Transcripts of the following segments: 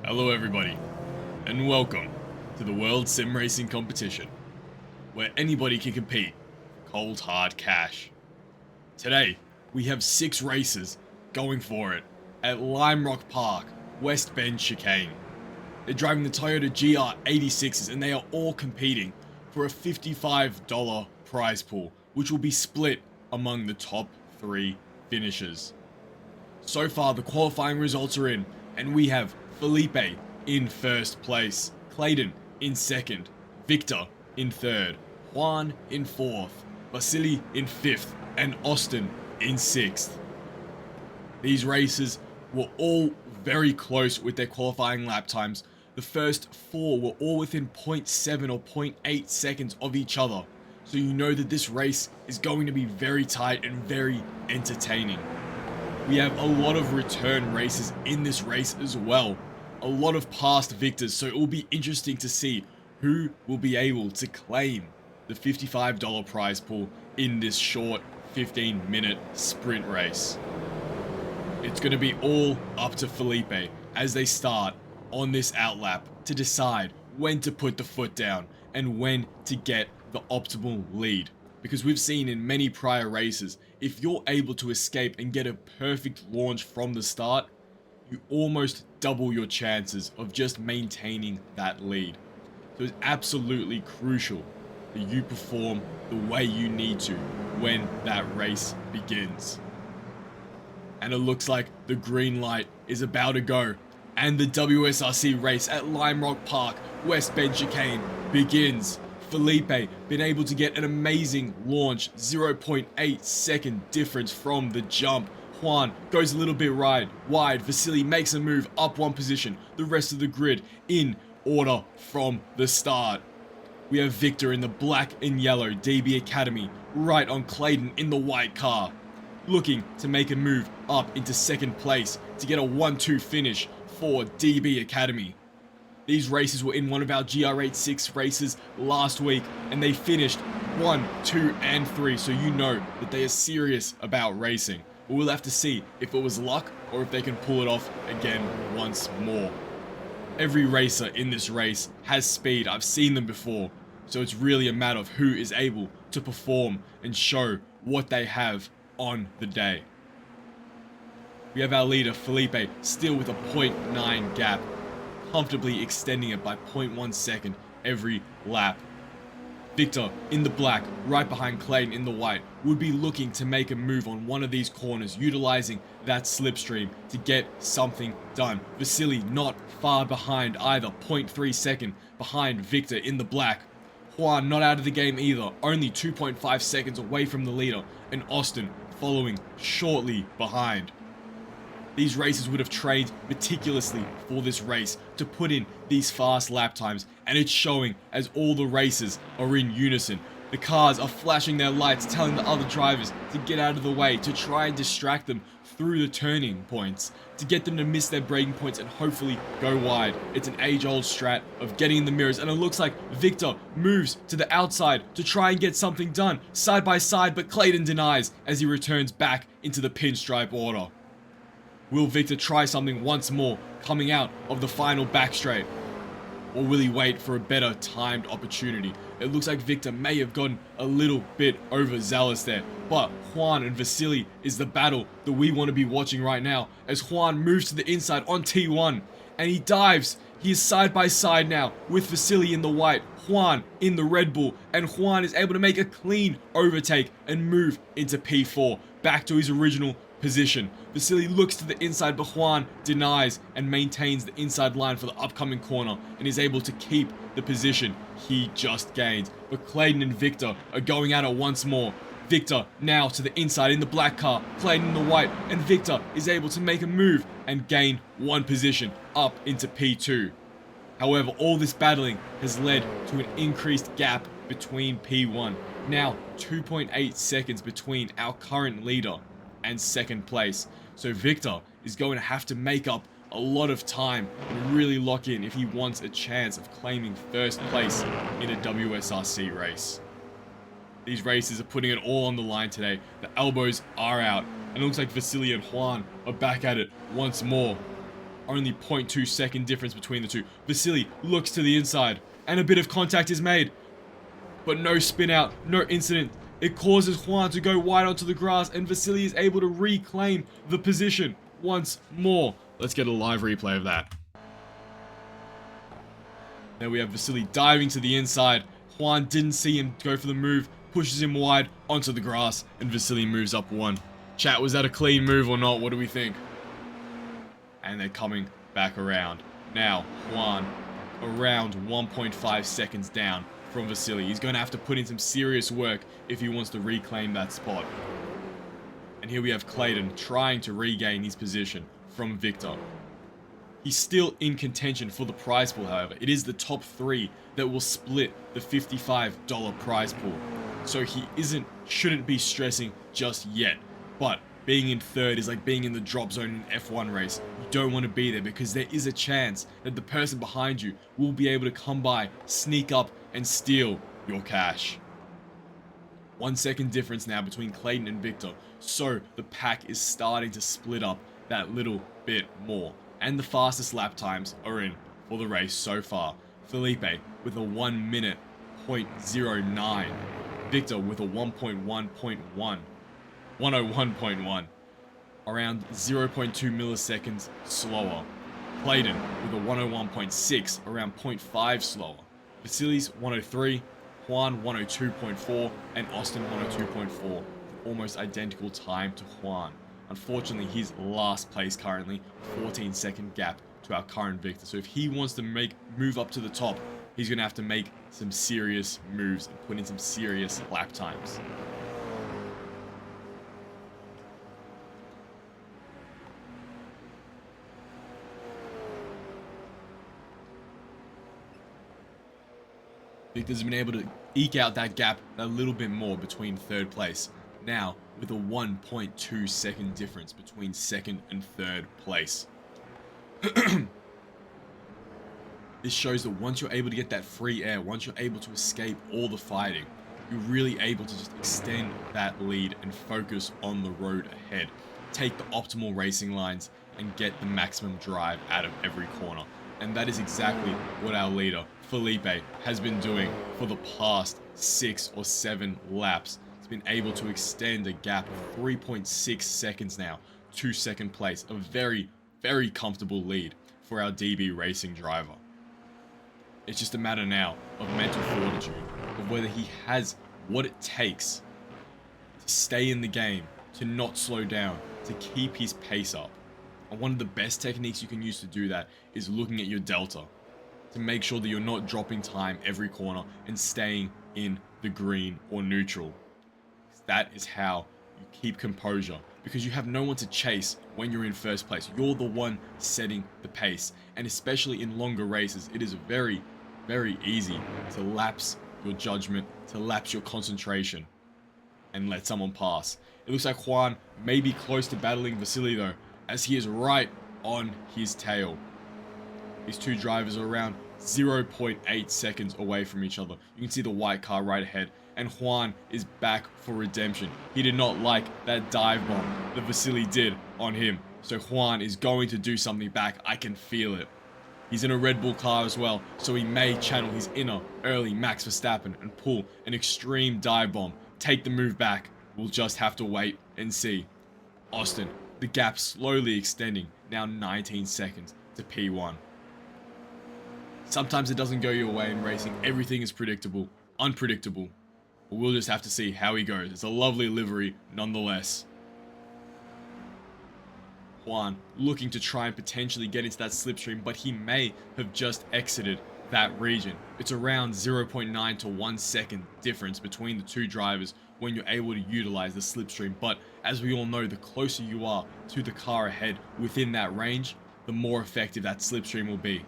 Hello everybody, and welcome to the World Sim Racing Competition, where anybody can compete for cold hard cash. Today, we have 6 races going for it at Lime Rock Park, West Bend Chicane. They're driving the Toyota GR86s and they are all competing for a $55 prize pool, which will be split among the top 3 finishers. So far, the qualifying results are in, and we have Felipe in first place, Clayton in second, Victor in third, Juan in fourth, Vasily in fifth, and Austin in sixth. These races were all very close with their qualifying lap times. The first 4 were all within 0.7 or 0.8 seconds of each other, so you know that this race is going to be very tight and very entertaining. We have a lot of return races in this race as well. A lot of past victors, so it will be interesting to see who will be able to claim the $55 prize pool in this short 15-minute sprint race. It's going to be all up to Felipe as they start on this outlap to decide when to put the foot down and when to get the optimal lead. Because we've seen in many prior races, if you're able to escape and get a perfect launch from the start, you almost double your chances of just maintaining that lead. So it's absolutely crucial that you perform the way you need to when that race begins. And it looks like the green light is about to go, and the WSRC race at Lime Rock Park, West Bend Chicane begins. Felipe been able to get an amazing launch, 0.8 second difference from the jump. Juan goes a little bit wide. Vasily makes a move up one position. The rest of the grid in order from the start. We have Victor in the black and yellow DB Academy right on Clayton in the white car, looking to make a move up into second place to get a 1-2 finish for DB Academy. These races were in one of our GR86 races last week, and they finished 1, 2, and 3, so you know that they are serious about racing. But we'll have to see if it was luck or if they can pull it off again once more. Every racer in this race has speed. I've seen them before, so it's really a matter of who is able to perform and show what they have on the day. We have our leader Felipe still with a 0.9 gap, comfortably extending it by 0.1 second every lap. Victor in the black, right behind Clayton in the white, would be looking to make a move on one of these corners, utilizing that slipstream to get something done. Vasily not far behind either, 0.3 second behind Victor in the black. Juan not out of the game either, only 2.5 seconds away from the leader, and Austin following shortly behind. These racers would have trained meticulously for this race to put in these fast lap times, and it's showing as all the racers are in unison. The cars are flashing their lights, telling the other drivers to get out of the way, to try and distract them through the turning points, to get them to miss their braking points and hopefully go wide. It's an age-old strat of getting in the mirrors, and it looks like Victor moves to the outside to try and get something done side by side, but Clayton denies as he returns back into the pinstripe order. Will Victor try something once more coming out of the final back straight? Or will he wait for a better timed opportunity? It looks like Victor may have gotten a little bit overzealous there, but Juan and Vasily is the battle that we want to be watching right now, as Juan moves to the inside on T1 and he dives. He is side by side now with Vasily in the white, Juan in the Red Bull, and Juan is able to make a clean overtake and move into P4 back to his original position. Vasily looks to the inside, but Juan denies and maintains the inside line for the upcoming corner and is able to keep the position he just gained. But Clayton and Victor are going at it once more. Victor now to the inside in the black car, Clayton in the white, and Victor is able to make a move and gain one position up into P2. However, all this battling has led to an increased gap between P1. Now 2.8 seconds between our current leader and second place. So Victor is going to have to make up a lot of time and really lock in if he wants a chance of claiming first place in a WSRC race. These races are putting it all on the line today. The elbows are out, and it looks like Vasily and Juan are back at it once more. Only 0.2 second difference between the two. Vasily looks to the inside, and a bit of contact is made. But no spin out, no incident. It causes Juan to go wide onto the grass, and Vasily is able to reclaim the position once more. Let's get a live replay of that. There we have Vasily diving to the inside. Juan didn't see him go for the move, pushes him wide onto the grass, and Vasily moves up one. Chat, was that a clean move or not? What do we think? And they're coming back around. Now, Juan, around 1.5 seconds down from Vasily. He's going to have to put in some serious work if he wants to reclaim that spot. And here we have Clayton trying to regain his position from Victor. He's still in contention for the prize pool, however. It is the top 3 that will split the $55 prize pool. So he shouldn't be stressing just yet. But being in third is like being in the drop zone in an F1 race. You don't want to be there because there is a chance that the person behind you will be able to come by, sneak up, and steal your cash. 1 second difference now between Clayton and Victor. So the pack is starting to split up that little bit more. And the fastest lap times are in for the race so far. Felipe with a 1 minute 0.09. Victor with a 101.1. Around 0.2 milliseconds slower. Clayton with a 101.6, around 0.5 slower. Vasily's 103, Juan 102.4, and Austin 102.4. Almost identical time to Juan. Unfortunately, he's last place currently, 14-second gap to our current Victor. So if he wants to move up to the top, he's going to have to make some serious moves and put in some serious lap times. Victor's been able to eke out that gap a little bit more between third place. Now, with a 1.2 second difference between second and third place. This shows that once you're able to get that free air, once you're able to escape all the fighting, you're really able to just extend that lead and focus on the road ahead. Take the optimal racing lines and get the maximum drive out of every corner. And that is exactly what our leader, Felipe, has been doing for the past 6 or 7 laps. He's been able to extend a gap of 3.6 seconds now to second place. A very, very comfortable lead for our DB racing driver. It's just a matter now of mental fortitude, of whether he has what it takes to stay in the game, to not slow down, to keep his pace up. And one of the best techniques you can use to do that is looking at your delta, to make sure that you're not dropping time every corner and staying in the green or neutral. That is how you keep composure, because you have no one to chase when you're in first place. You're the one setting the pace, and especially in longer races, it is very, very easy to lapse your judgment, to lapse your concentration, and let someone pass. It looks like Juan may be close to battling Vasily though, as he is right on his tail. These two drivers are around 0.8 seconds away from each other. You can see the white car right ahead, and Juan is back for redemption. He did not like that dive bomb that Vasily did on him, so Juan is going to do something back. I can feel it. He's in a Red Bull car as well, so he may channel his inner early Max Verstappen and pull an extreme dive bomb. Take the move back. We'll just have to wait and see. Austin, the gap slowly extending, now 19 seconds to P1. Sometimes it doesn't go your way in racing. Everything is predictable, unpredictable. But we'll just have to see how he goes. It's a lovely livery nonetheless. Juan looking to try and potentially get into that slipstream, but he may have just exited that region. It's around 0.9 to 1 second difference between the two drivers when you're able to utilize the slipstream. But as we all know, the closer you are to the car ahead within that range, the more effective that slipstream will be.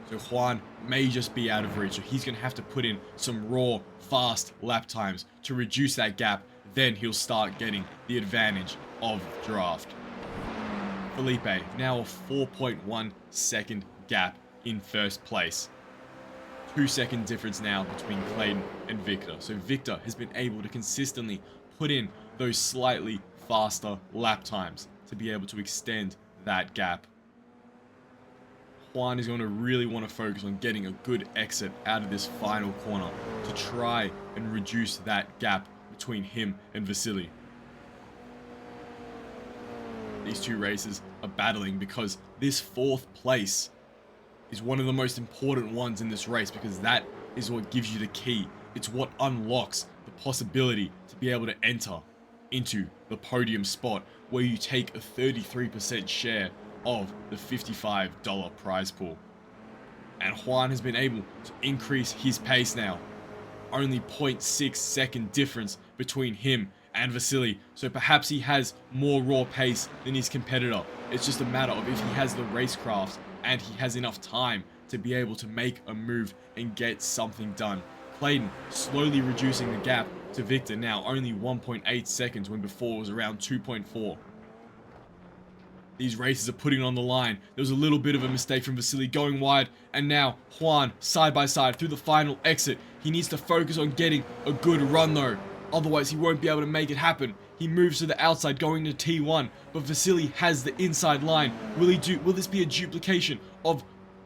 So Juan may just be out of reach, so he's going to have to put in some raw, fast lap times to reduce that gap. Then he'll start getting the advantage of the draft. Felipe, now a 4.1 second gap in first place. 2 second difference now between Clayton and Victor. So Victor has been able to consistently put in those slightly faster lap times to be able to extend that gap. Juan is going to really want to focus on getting a good exit out of this final corner to try and reduce that gap between him and Vasily. These two racers are battling because this 4th place is one of the most important ones in this race, because that is what gives you the key. It's what unlocks the possibility to be able to enter into the podium spot, where you take a 33% share of the $55 prize pool. And Juan has been able to increase his pace now. Only 0.6 second difference between him and Vasily, so perhaps he has more raw pace than his competitor. It's just a matter of if he has the racecraft and he has enough time to be able to make a move and get something done. Clayton slowly reducing the gap to Victor, now only 1.8 seconds when before it was around 2.4. These races are putting it on the line. There was a little bit of a mistake from Vasily going wide, and now Juan side by side through the final exit. He needs to focus on getting a good run though, otherwise he won't be able to make it happen. He moves to the outside going to T1, but Vasily has the inside line. Will this be a duplication of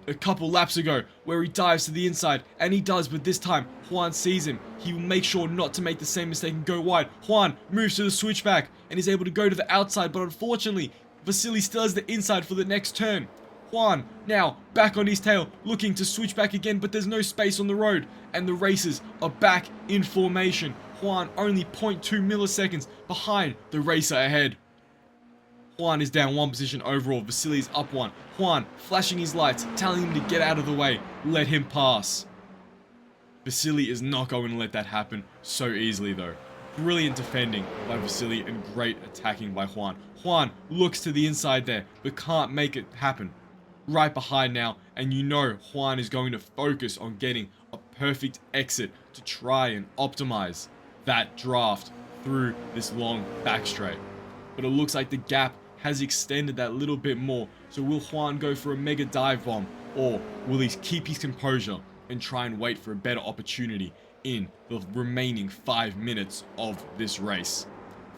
a couple laps ago where he dives to the inside? And he does, but this time Juan sees him. He will make sure not to make the same mistake and go wide. Juan moves to the switchback and is able to go to the outside, but unfortunately Vasily still has the inside for the next turn. Juan now back on his tail, looking to switch back again, but there's no space on the road, and the racers are back in formation. Juan only 0.2 milliseconds behind the racer ahead. Juan is down 1 position overall, Vasily is up 1. Juan flashing his lights, telling him to get out of the way, let him pass. Vasily is not going to let that happen so easily though. Brilliant defending by Vasily and great attacking by Juan. Juan looks to the inside there, but can't make it happen. Right behind now, and you know Juan is going to focus on getting a perfect exit to try and optimize that draft through this long back straight. But it looks like the gap has extended that little bit more, so will Juan go for a mega dive bomb, or will he keep his composure and try and wait for a better opportunity in the remaining 5 minutes of this race?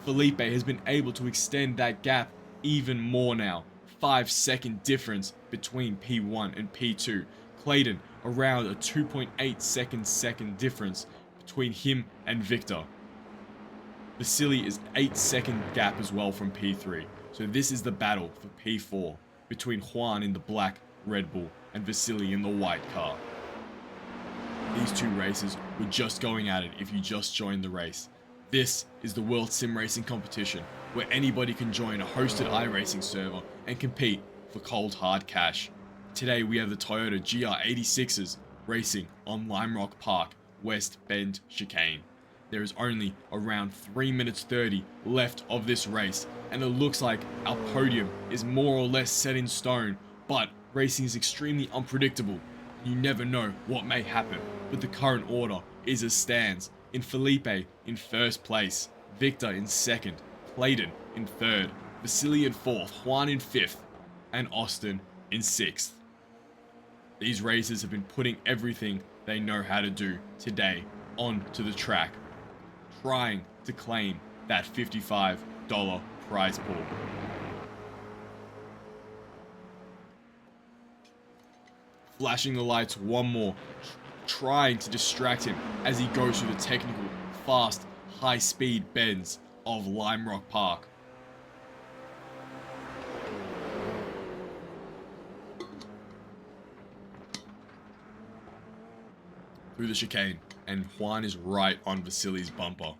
Felipe has been able to extend that gap even more now. 5-second difference between P1 and P2. Clayton around a 2.8 second difference between him and Victor. Vasily is 8-second gap as well from P3. So this is the battle for P4 between Juan in the black Red Bull and Vasily in the white car. These two racers were just going at it if you just joined the race. This is the World Sim Racing competition, where anybody can join a hosted iRacing server and compete for cold hard cash. Today we have the Toyota GR86s racing on Lime Rock Park, West Bend Chicane. There is only around 3 minutes 30 left of this race, and it looks like our podium is more or less set in stone, but racing is extremely unpredictable. You never know what may happen, but the current order is as stands. In Felipe in first place, Victor in second, Clayton in third, Vasily in fourth, Juan in fifth, and Austin in sixth. These racers have been putting everything they know how to do today onto the track, trying to claim that $55 prize pool. Flashing the lights one more, trying to distract him as he goes through the technical, fast, high-speed bends of Lime Rock Park. Through the chicane, and Juan is right on Vasily's bumper.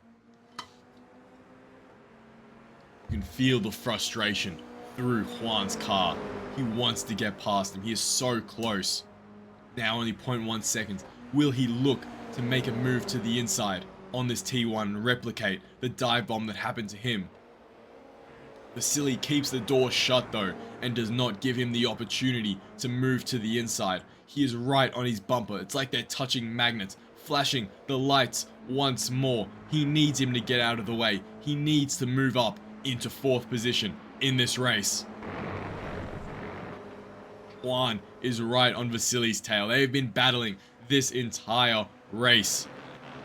You can feel the frustration through Juan's car. He wants to get past him. He is so close. Now only 0.1 seconds. Will he look to make a move to the inside on this T1 and replicate the dive bomb that happened to him? Vasily keeps the door shut though, and does not give him the opportunity to move to the inside. He is right on his bumper. It's like they're touching magnets, flashing the lights once more. He needs him to get out of the way. He needs to move up into fourth position in this race. Juan is right on Vasily's tail. They've been battling this entire race.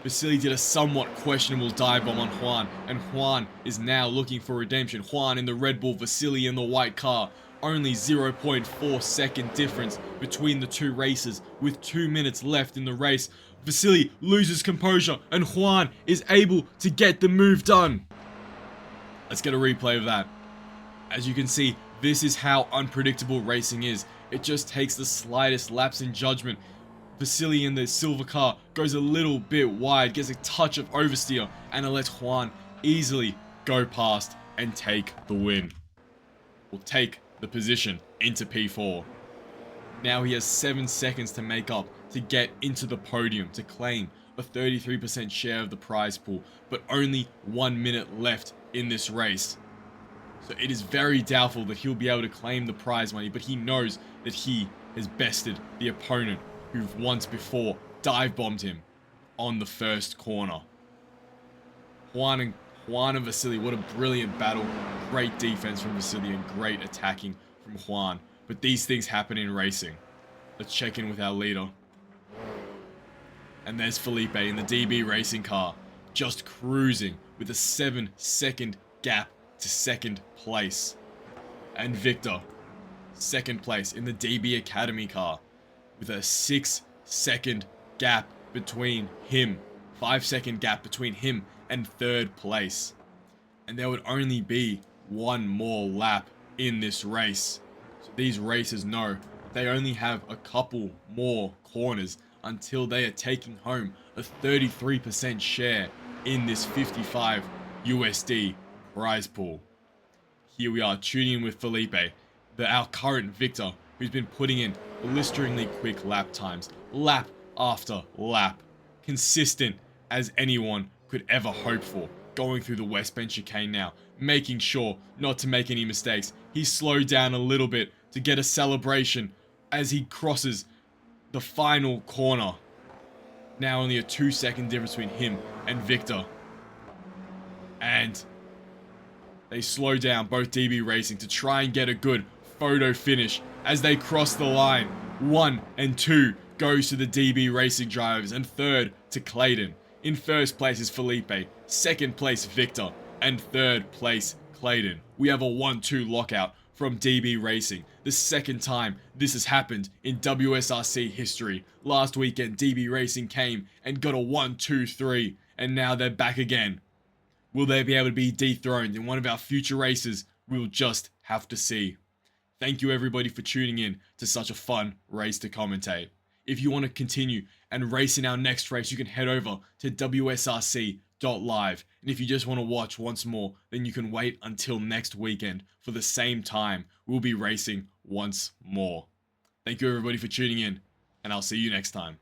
Vasily did a somewhat questionable dive bomb on Juan, and Juan is now looking for redemption. Juan in the Red Bull, Vasily in the white car. only 0.4 second difference between the two races with 2 minutes left in the race. Vasily loses composure and Juan is able to get the move done. Let's get a replay of that. As you can see, this is how unpredictable racing is. It just takes the slightest lapse in judgment. Vasily in the silver car goes a little bit wide, gets a touch of oversteer, and it lets Juan easily go past and take the win. Will take the position into P4. Now he has 7 seconds to make up to get into the podium to claim a 33% share of the prize pool, but only 1 minute left in this race. So it is very doubtful that he'll be able to claim the prize money, but he knows that he has bested the opponent who once before dive bombed him on the first corner. Juan and Vasily, what a brilliant battle. Great defense from Vasily and great attacking from Juan. But these things happen in racing. Let's check in with our leader. And there's Felipe in the DB racing car, just cruising with a 7-second gap to second place. And Victor, second place in the DB Academy car, with a 6-second gap between him, 5-second gap between him and third place. And there would only be one more lap in this race. So these racers know they only have a couple more corners until they are taking home a 33% share in this 55 USD prize pool. Here we are tuning in with Felipe, our current victor, who's been putting in blisteringly quick lap times, lap after lap, consistent as anyone could ever hope for, going through the West Bend chicane now, making sure not to make any mistakes. He slowed down a little bit to get a celebration as he crosses the final corner. Now only a 2-second difference between him and Victor. And they slow down, both DB Racing, to try and get a good photo finish as they cross the line. 1 and 2 goes to the DB Racing drivers, and third to Clayton. In first place is Felipe, second place Victor, and third place Clayton. We have a 1-2 lockout from DB Racing, the second time this has happened in WSRC history. Last weekend DB Racing came and got a 1-2-3, and now they're back again. Will they be able to be dethroned in one of our future races? We'll just have to see. Thank you everybody for tuning in to such a fun race to commentate. If you want to continue and race in our next race, you can head over to WSRC.live. And if you just want to watch once more, then you can wait until next weekend for the same time. We'll be racing once more. Thank you everybody for tuning in, and I'll see you next time.